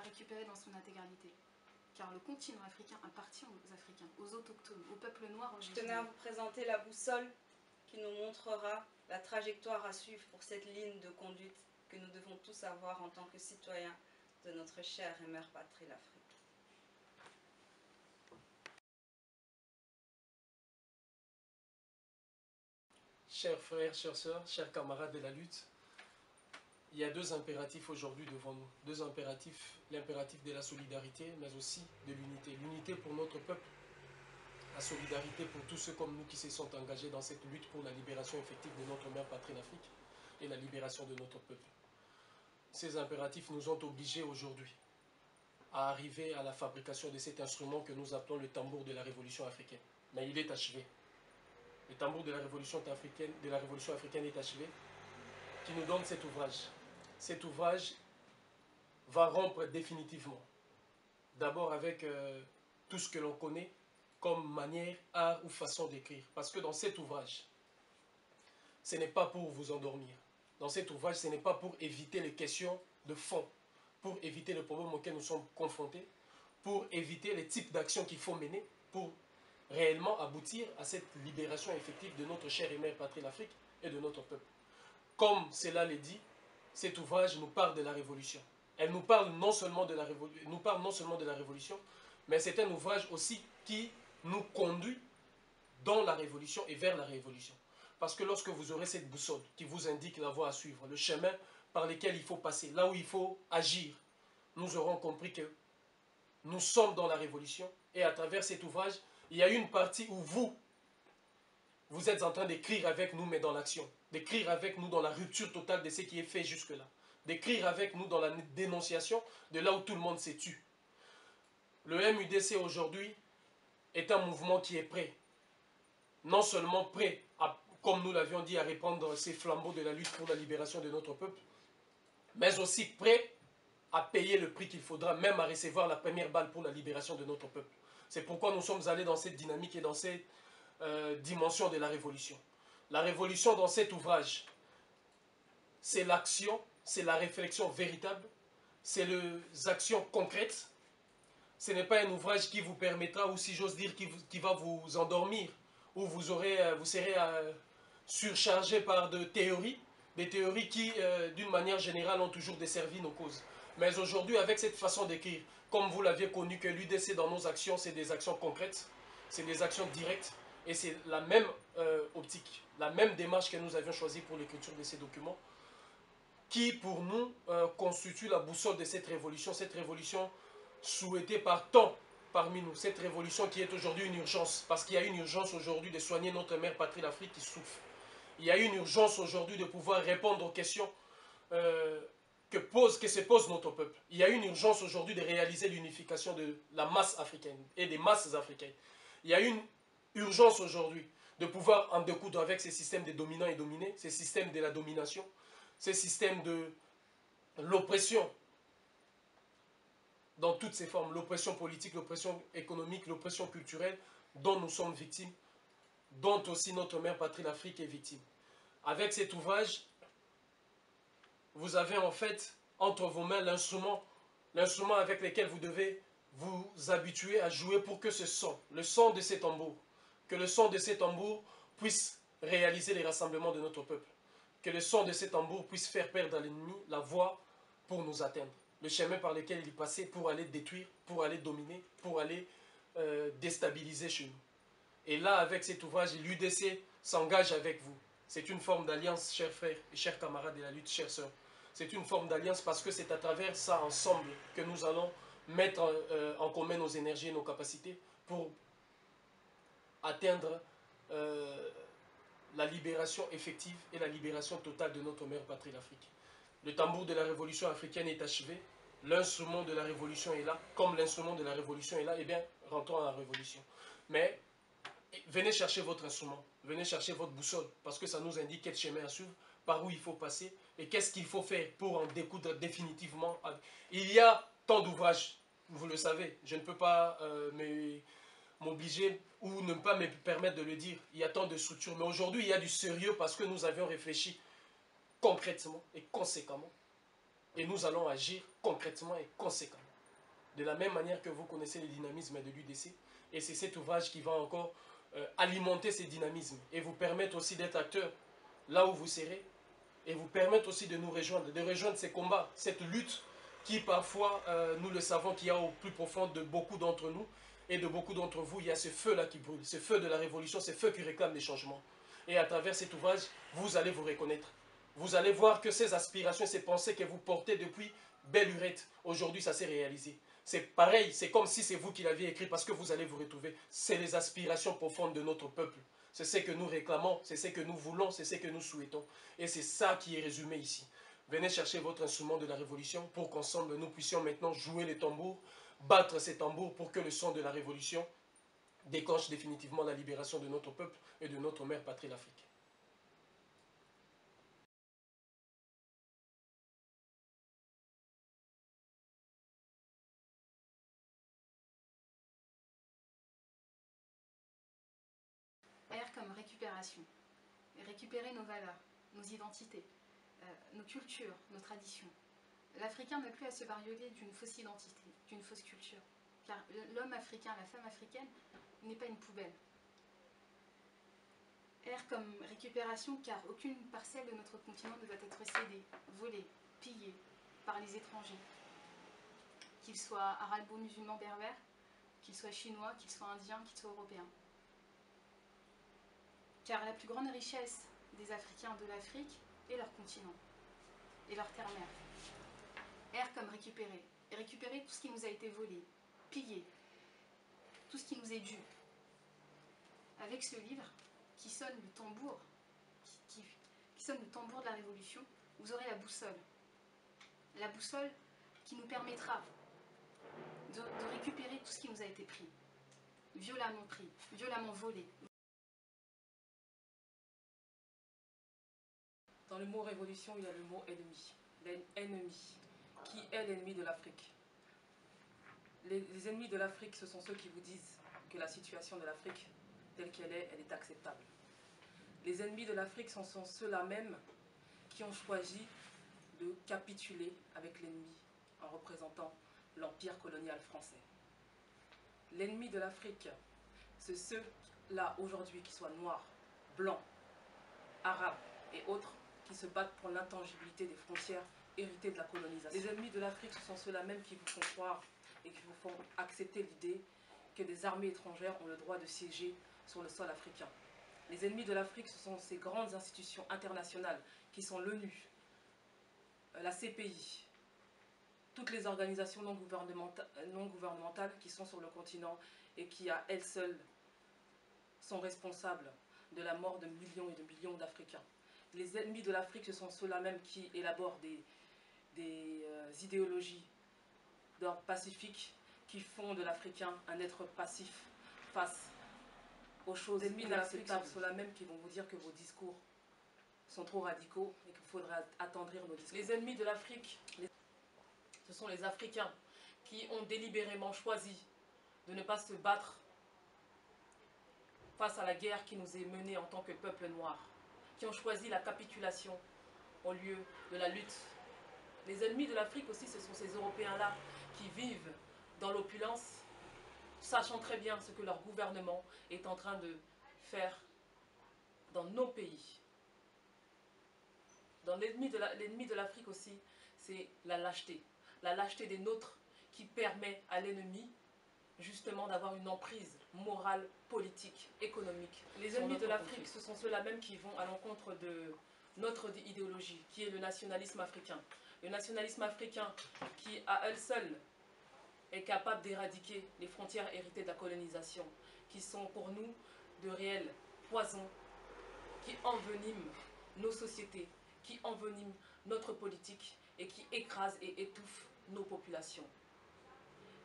récupérer dans son intégralité. Car le continent africain appartient aux Africains, aux autochtones, au peuple noir. Je tenais à vous présenter la boussole qui nous montrera la trajectoire à suivre pour cette ligne de conduite que nous devons tous avoir en tant que citoyens de notre chère et mère patrie, l'Afrique. Chers frères, chères sœurs, chers camarades de la lutte, il y a deux impératifs aujourd'hui devant nous. Deux impératifs, l'impératif de la solidarité, mais aussi de l'unité. L'unité pour notre peuple, la solidarité pour tous ceux comme nous qui se sont engagés dans cette lutte pour la libération effective de notre mère patrie l'Afrique et la libération de notre peuple. Ces impératifs nous ont obligés aujourd'hui à arriver à la fabrication de cet instrument que nous appelons le tambour de la révolution africaine. Mais il est achevé. Le tambour de la révolution africaine est achevé, qui nous donne cet ouvrage. Cet ouvrage va rompre définitivement, d'abord avec tout ce que l'on connaît comme manière, art ou façon d'écrire. Parce que dans cet ouvrage, ce n'est pas pour vous endormir. Dans cet ouvrage, ce n'est pas pour éviter les questions de fond, pour éviter les problèmes auxquels nous sommes confrontés, pour éviter les types d'actions qu'il faut mener, pour réellement aboutir à cette libération effective de notre chère et mère patrie l'Afrique et de notre peuple. Comme cela l'est dit, cet ouvrage nous parle de la révolution. Elle nous parle non seulement de la révolution, mais c'est un ouvrage aussi qui nous conduit dans la révolution et vers la révolution. Parce que lorsque vous aurez cette boussole qui vous indique la voie à suivre, le chemin par lequel il faut passer, là où il faut agir, nous aurons compris que nous sommes dans la révolution et à travers cet ouvrage, il y a une partie où vous êtes en train d'écrire avec nous, mais dans l'action. D'écrire avec nous dans la rupture totale de ce qui est fait jusque-là. D'écrire avec nous dans la dénonciation de là où tout le monde s'est tu. Le MUDC aujourd'hui est un mouvement qui est prêt. Non seulement prêt, comme nous l'avions dit, à répandre ces flambeaux de la lutte pour la libération de notre peuple, mais aussi prêt à payer le prix qu'il faudra, même à recevoir la première balle pour la libération de notre peuple. C'est pourquoi nous sommes allés dans cette dynamique et dans cette dimension de la révolution. La révolution dans cet ouvrage, c'est l'action, c'est la réflexion véritable, c'est les actions concrètes. Ce n'est pas un ouvrage qui vous permettra, ou si j'ose dire, qui va vous endormir, où vous serez surchargé par des théories qui, d'une manière générale, ont toujours desservi nos causes. Mais aujourd'hui, avec cette façon d'écrire, comme vous l'aviez connu, que l'UDC dans nos actions, c'est des actions concrètes, c'est des actions directes, et c'est la même optique, la même démarche que nous avions choisie pour l'écriture de ces documents, qui pour nous constitue la boussole de cette révolution souhaitée par tant parmi nous, cette révolution qui est aujourd'hui une urgence, parce qu'il y a une urgence aujourd'hui de soigner notre mère patrie l'Afrique qui souffre. Il y a une urgence aujourd'hui de pouvoir répondre aux questions que se pose notre peuple. Il y a une urgence aujourd'hui de réaliser l'unification de la masse africaine et des masses africaines. Il y a une urgence aujourd'hui de pouvoir en découdre avec ces systèmes de dominants et dominés, ces systèmes de la domination, ces systèmes de l'oppression dans toutes ses formes, l'oppression politique, l'oppression économique, l'oppression culturelle dont nous sommes victimes, dont aussi notre mère patrie l'Afrique est victime. Avec cet ouvrage, vous avez en fait entre vos mains l'instrument avec lequel vous devez vous habituer à jouer pour que ce son, le son de ces tambours, que le son de ces tambours puisse réaliser les rassemblements de notre peuple. Que le son de ces tambours puisse faire perdre à l'ennemi la voie pour nous atteindre. Le chemin par lequel il passait pour aller détruire, pour aller dominer, pour aller déstabiliser chez nous. Et là, avec cet ouvrage, l'UDC s'engage avec vous. C'est une forme d'alliance, chers frères et chers camarades de la lutte, chères sœurs. C'est une forme d'alliance parce que c'est à travers ça, ensemble, que nous allons mettre en commun nos énergies et nos capacités pour atteindre la libération effective et la libération totale de notre mère patrie l'Afrique. Le tambour de la révolution africaine est achevé, l'instrument de la révolution est là, comme l'instrument de la révolution est là, eh bien, rentrons à la révolution. Mais venez chercher votre instrument, venez chercher votre boussole, parce que ça nous indique quel chemin à suivre, par où il faut passer, et qu'est-ce qu'il faut faire pour en découdre définitivement. Il y a tant d'ouvrages, vous le savez, je ne peux pas m'obliger ou ne pas me permettre de le dire. Il y a tant de structures, mais aujourd'hui il y a du sérieux parce que nous avions réfléchi concrètement et conséquemment. Et nous allons agir concrètement et conséquemment. de la même manière que vous connaissez les dynamismes de l'UDC. Et c'est cet ouvrage qui va encore alimenter ces dynamismes et vous permettre aussi d'être acteur là où vous serez et vous permettre aussi de nous rejoindre, de rejoindre ces combats, cette lutte qui parfois, nous le savons, qu'il y a au plus profond de beaucoup d'entre nous et de beaucoup d'entre vous, il y a ce feu-là qui brûle, ce feu de la révolution, ce feu qui réclame des changements. Et à travers cet ouvrage, vous allez vous reconnaître. Vous allez voir que ces aspirations, ces pensées que vous portez depuis belle lurette, aujourd'hui ça s'est réalisé. C'est pareil, c'est comme si c'est vous qui l'aviez écrit parce que vous allez vous retrouver. C'est les aspirations profondes de notre peuple. C'est ce que nous réclamons, c'est ce que nous voulons, c'est ce que nous souhaitons. Et c'est ça qui est résumé ici. Venez chercher votre instrument de la révolution pour qu'ensemble nous puissions maintenant jouer les tambours, battre ces tambours pour que le son de la révolution déclenche définitivement la libération de notre peuple et de notre mère patrie, l'Afrique. R comme récupération. Récupérer nos valeurs, nos identités, nos cultures, nos traditions. L'Africain n'a plus à se barioler d'une fausse identité, d'une fausse culture. Car l'homme africain, la femme africaine n'est pas une poubelle. R comme récupération, car aucune parcelle de notre continent ne doit être cédée, volée, pillée par les étrangers. Qu'ils soient arabo-musulmans berbères, qu'ils soient chinois, qu'ils soient indiens, qu'ils soient européens. Car la plus grande richesse des Africains de l'Afrique est leur continent et leur terre-mère. R comme récupérer. Et récupérer tout ce qui nous a été volé, pillé, tout ce qui nous est dû. Avec ce livre qui sonne le tambour, qui sonne le tambour de la Révolution, vous aurez la boussole. La boussole qui nous permettra de récupérer tout ce qui nous a été pris, violemment volé. Dans le mot révolution, il y a le mot ennemi. L'ennemi. Qui est l'ennemi de l'Afrique? Les ennemis de l'Afrique, ce sont ceux qui vous disent que la situation de l'Afrique, telle qu'elle est acceptable. Les ennemis de l'Afrique sont ceux-là même qui ont choisi de capituler avec l'ennemi en représentant l'empire colonial français. L'ennemi de l'Afrique, c'est ceux-là aujourd'hui qui soient noirs, blancs, arabes et autres, qui se battent pour l'intangibilité des frontières héritées de la colonisation. Les ennemis de l'Afrique, ce sont ceux-là même qui vous font croire et qui vous font accepter l'idée que des armées étrangères ont le droit de siéger sur le sol africain. Les ennemis de l'Afrique, ce sont ces grandes institutions internationales qui sont l'ONU, la CPI, toutes les organisations non gouvernementales qui sont sur le continent et qui, à elles seules, sont responsables de la mort de millions et de millions d'Africains. Les ennemis de l'Afrique, ce sont ceux-là même qui élaborent des idéologies d'ordre pacifique qui font de l'Africain un être passif face aux choses inacceptables. Ceux-là même qui vont vous dire que vos discours sont trop radicaux et qu'il faudrait attendrir nos discours. Les ennemis de l'Afrique, ce sont les Africains qui ont délibérément choisi de ne pas se battre face à la guerre qui nous est menée en tant que peuple noir, qui ont choisi la capitulation au lieu de la lutte. Les ennemis de l'Afrique aussi, ce sont ces Européens-là qui vivent dans l'opulence, sachant très bien ce que leur gouvernement est en train de faire dans nos pays. L'ennemi de l'Afrique aussi, c'est la lâcheté des nôtres qui permet à l'ennemi justement d'avoir une emprise morale, politique, économique. Les ennemis de l'Afrique, ce sont ceux-là même qui vont à l'encontre de notre idéologie, qui est le nationalisme africain. Le nationalisme africain qui, à elle seule, est capable d'éradiquer les frontières héritées de la colonisation, qui sont pour nous de réels poisons, qui enveniment nos sociétés, qui enveniment notre politique et qui écrasent et étouffent nos populations.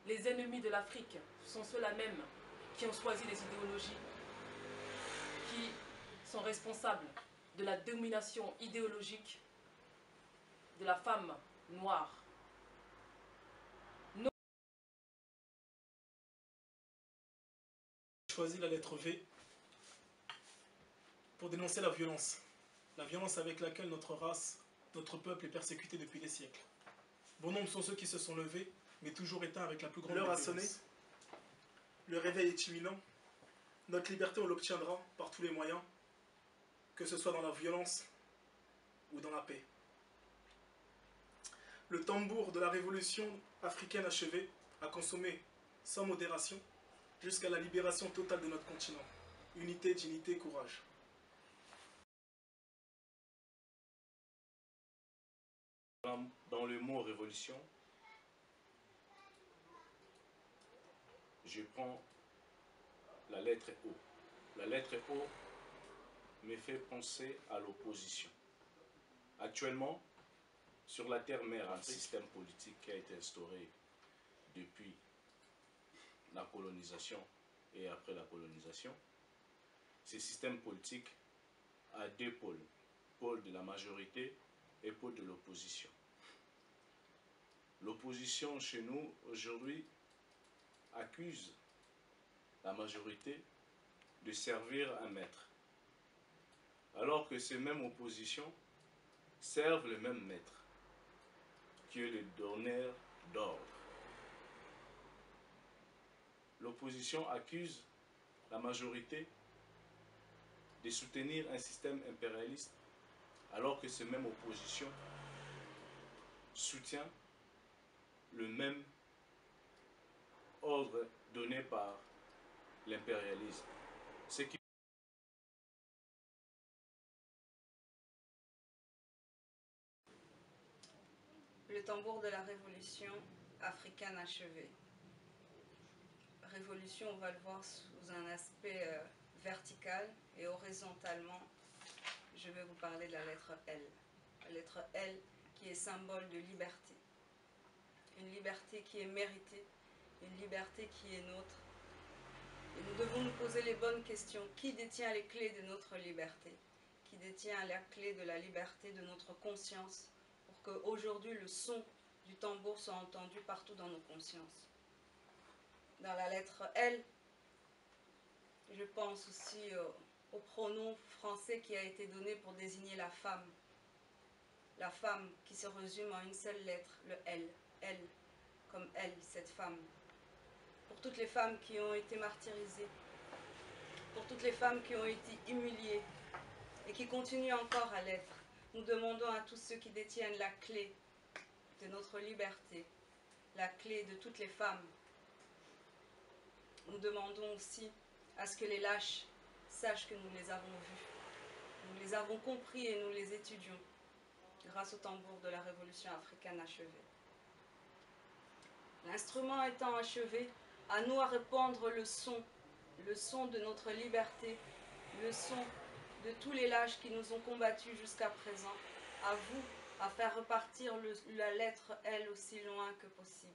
Les ennemis de l'Afrique sont ceux-là même qui ont choisi les idéologies qui sont responsables de la domination idéologique de la femme noire. J'ai choisi la lettre V pour dénoncer la violence avec laquelle notre race, notre peuple est persécuté depuis des siècles. Bon nombre sont ceux qui se sont levés, mais toujours éteints avec la plus grande L'heure a délivrance. sonné. Le réveil est imminent. Notre liberté, on l'obtiendra par tous les moyens, que ce soit dans la violence ou dans la paix. Le tambour de la révolution africaine achevée a consommé sans modération jusqu'à la libération totale de notre continent. Unité, dignité, courage. Dans le mot révolution, je prends la lettre O. La lettre O me fait penser à l'opposition. Actuellement, sur la terre-mère, un système politique qui a été instauré depuis la colonisation et après la colonisation. Ce système politique a deux pôles, pôle de la majorité et pôle de l'opposition. L'opposition chez nous aujourd'hui accuse la majorité de servir un maître, alors que ces mêmes oppositions servent le même maître, qui est le donneur d'ordre. L'opposition accuse la majorité de soutenir un système impérialiste, alors que cette même opposition soutient le même ordre donné par l'impérialisme. Ce qui Le tambour de la révolution africaine achevée. Révolution, on va le voir sous un aspect vertical et horizontalement. Je vais vous parler de la lettre L. La lettre L qui est symbole de liberté. Une liberté qui est méritée, une liberté qui est nôtre. Et nous devons nous poser les bonnes questions. Qui détient les clés de notre liberté? Qui détient la clé de la liberté de notre conscience pour qu'aujourd'hui le son du tambour soit entendu partout dans nos consciences? Dans la lettre L, je pense aussi au pronom français qui a été donné pour désigner la femme. La femme qui se résume en une seule lettre, le L. Elle, comme elle, cette femme. Pour toutes les femmes qui ont été martyrisées, pour toutes les femmes qui ont été humiliées et qui continuent encore à l'être, nous demandons à tous ceux qui détiennent la clé de notre liberté, la clé de toutes les femmes. Nous demandons aussi à ce que les lâches sachent que nous les avons vus. Nous les avons compris et nous les étudions grâce au tambour de la révolution africaine achevée. L'instrument étant achevé, à nous à répandre le son de notre liberté, le son de tous les lâches qui nous ont combattus jusqu'à présent, à vous à faire repartir la lettre L aussi loin que possible,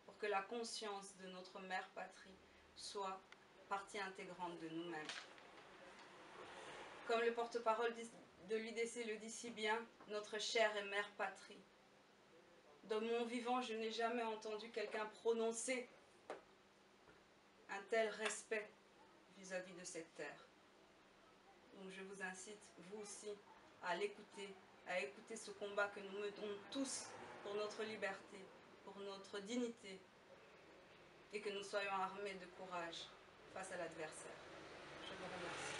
pour que la conscience de notre mère patrie soit partie intégrante de nous-mêmes. Comme le porte-parole de l'UDC le dit si bien, notre chère et mère patrie. Dans mon vivant, je n'ai jamais entendu quelqu'un prononcer un tel respect vis-à-vis de cette terre. Donc je vous incite, vous aussi, à l'écouter, à écouter ce combat que nous menons tous pour notre liberté, pour notre dignité, et que nous soyons armés de courage face à l'adversaire. Je vous remercie.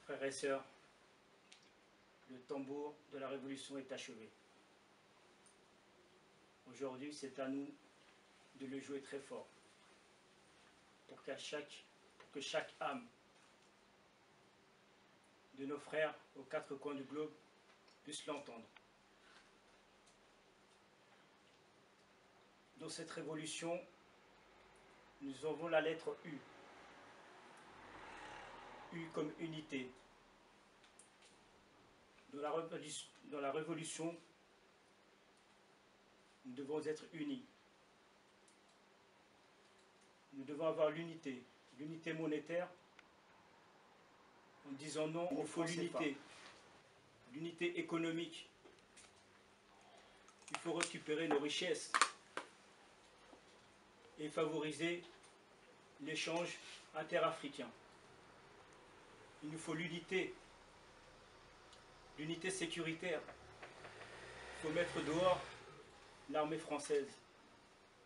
Frères et sœurs, le tambour de la révolution est achevé. Aujourd'hui, c'est à nous de le jouer très fort pour que chaque âme de nos frères aux quatre coins du globe puisse l'entendre. Dans cette révolution, nous avons la lettre U. U comme unité. Dans la révolution, nous devons être unis. Nous devons avoir l'unité monétaire, en disant non, il faut l'unité. L'unité économique. Il faut récupérer nos richesses et favoriser l'échange interafricain. Il nous faut l'unité l'unité sécuritaire. Il faut mettre dehors l'armée française,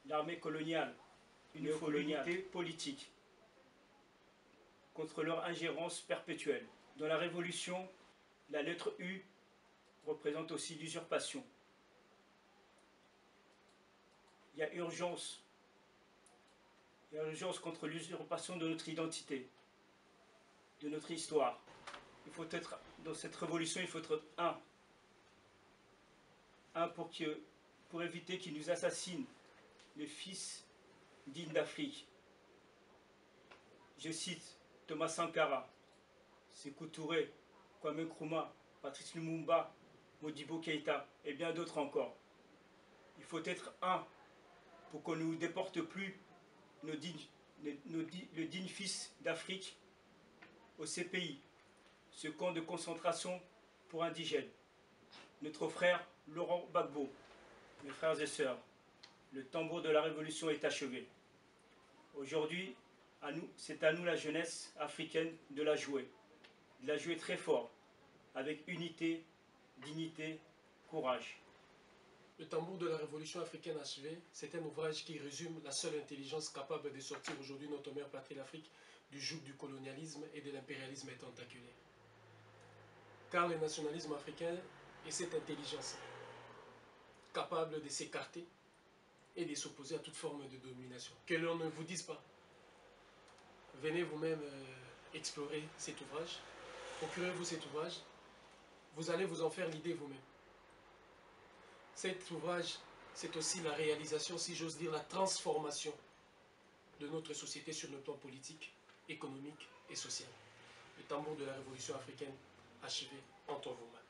l'armée coloniale, il faut l'unité politique contre leur ingérence perpétuelle. Dans la Révolution, la lettre U représente aussi l'usurpation. Il y a urgence. Il y a urgence contre l'usurpation de notre identité, de notre histoire. Il faut être, dans cette révolution, il faut être un. Un pour éviter qu'ils nous assassinent, les fils dignes d'Afrique. Je cite Thomas Sankara, Sékou Touré, Kwame Nkrumah, Patrice Lumumba, Modibo Keïta et bien d'autres encore. Il faut être un pour qu'on ne nous déporte plus le digne fils d'Afrique au CPI, ce camp de concentration pour indigènes. Notre frère Laurent Gbagbo, mes frères et sœurs, le tambour de la révolution est achevé. Aujourd'hui, c'est à nous la jeunesse africaine de la jouer très fort, avec unité, dignité, courage. Le tambour de la révolution africaine achevée, c'est un ouvrage qui résume la seule intelligence capable de sortir aujourd'hui notre mère patrie l'Afrique du joug du colonialisme et de l'impérialisme tentaculaire. Car le nationalisme africain est cette intelligence capable de s'écarter et de s'opposer à toute forme de domination. Que l'on ne vous dise pas. Venez vous-même explorer cet ouvrage, procurez-vous cet ouvrage, vous allez vous en faire l'idée vous-même. Cet ouvrage, c'est aussi la réalisation, si j'ose dire, la transformation de notre société sur le plan politique, économique et social. Le tambour de la révolution africaine achevé entre vos mains.